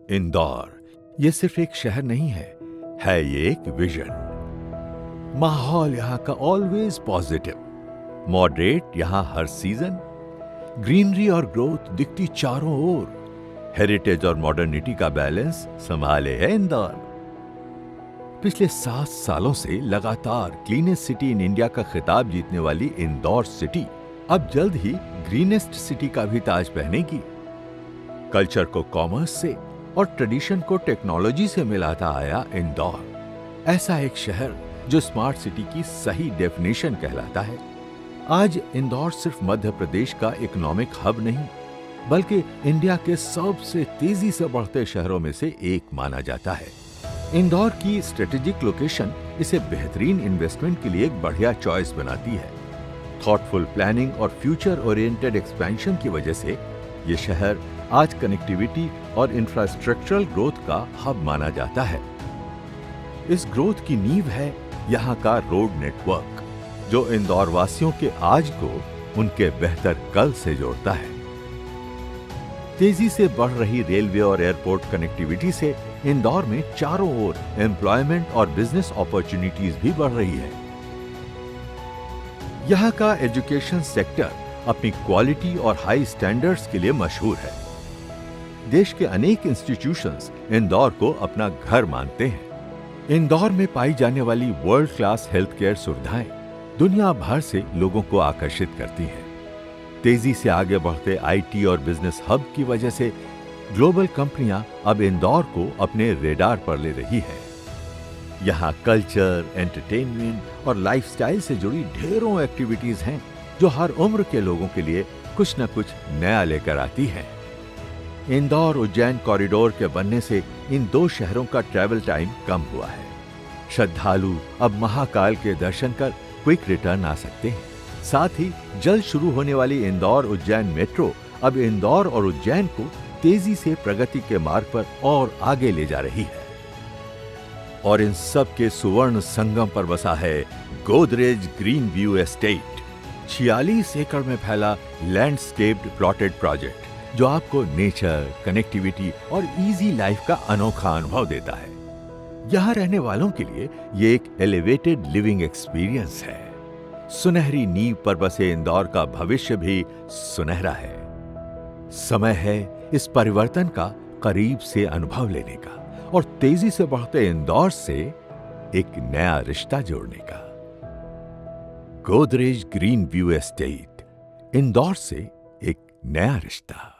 इंदौर ये सिर्फ एक शहर नहीं है ये एक विजन। माहौल यहाँ का ऑलवेज पॉजिटिव, मॉडरेट यहाँ हर सीजन, ग्रीनरी और ग्रोथ दिखती चारों ओर, हेरिटेज और मॉडर्निटी का बैलेंस संभाले है इंदौर। पिछले 7 सालों से लगातार क्लीनेस्ट सिटी इन इंडिया का खिताब जीतने वाली इंदौर सिटी अब जल्द ही ग्रीनेस्ट सिटी का भी ताज पहनेगी। कल्चर को कॉमर्स से और ट्रेडिशन को टेक्नोलॉजी से मिलाता आया इंदौर ऐसा एक शहर जो स्मार्ट सिटी की सही डेफिनेशन कहलाता है। आज इंदौर सिर्फ मध्य प्रदेश का इकोनॉमिक हब नहीं, बल्कि इंडिया के सबसे तेजी से बढ़ते शहरों में से एक माना जाता है। इंदौर की स्ट्रेटेजिक लोकेशन इसे बेहतरीन इन्वेस्टमेंट के लिए एक बढ़िया चॉइस बनाती है। थॉटफुल प्लानिंग और फ्यूचर ओरिएंटेड एक्सपेंशन की वजह से ये शहर आज कनेक्टिविटी और इंफ्रास्ट्रक्चरल ग्रोथ का हब माना जाता है। इस ग्रोथ की नींव है यहाँ का रोड नेटवर्क, जो इंदौर वासियों के आज को उनके बेहतर कल से जोड़ता है। तेजी से बढ़ रही रेलवे और एयरपोर्ट कनेक्टिविटी से इंदौर में चारों ओर एम्प्लॉयमेंट और बिजनेस अपॉर्चुनिटीज भी बढ़ रही है। यहाँ का एजुकेशन सेक्टर अपनी क्वालिटी और हाई स्टैंडर्ड्स के लिए मशहूर है। देश के अनेक इंस्टीट्यूशंस इंदौर को अपना घर मानते हैं। इंदौर में पाई जाने वाली वर्ल्ड क्लास हेल्थ केयर सुविधाएं दुनिया भर से लोगों को आकर्षित करती हैं। तेजी से आगे बढ़ते आईटी और बिजनेस हब की वजह से ग्लोबल कंपनियां अब इंदौर को अपने रेडार पर ले रही है। यहाँ कल्चर, एंटरटेनमेंट और लाइफस्टाइल से जुड़ी ढेरों एक्टिविटीज हैं जो हर उम्र के लोगों के लिए कुछ न कुछ नया लेकर आती हैं। इंदौर उज्जैन कॉरिडोर के बनने से इन दो शहरों का ट्रैवल टाइम कम हुआ है। श्रद्धालु अब महाकाल के दर्शन कर क्विक रिटर्न आ सकते हैं। साथ ही जल्द शुरू होने वाली इंदौर उज्जैन मेट्रो अब इंदौर और उज्जैन को तेजी से प्रगति के मार्ग पर और आगे ले जा रही है। और इन सब के सुवर्ण संगम पर बसा है गोदरेज ग्रीन व्यू एस्टेट, 46 एकड़ में फैला लैंडस्केप्ड प्लॉटेड प्रोजेक्ट जो आपको नेचर, कनेक्टिविटी और इजी लाइफ का अनोखा अनुभव देता है। यहाँ रहने वालों के लिए ये एक एलिवेटेड लिविंग एक्सपीरियंस है। सुनहरी नींव पर बसे इंदौर का भविष्य भी सुनहरा है। समय है इस परिवर्तन का करीब से अनुभव लेने का और तेजी से बढ़ते इंदौर से एक नया रिश्ता जोड़ने का। Godrej green view estate, Indore से एक नया रिश्ता।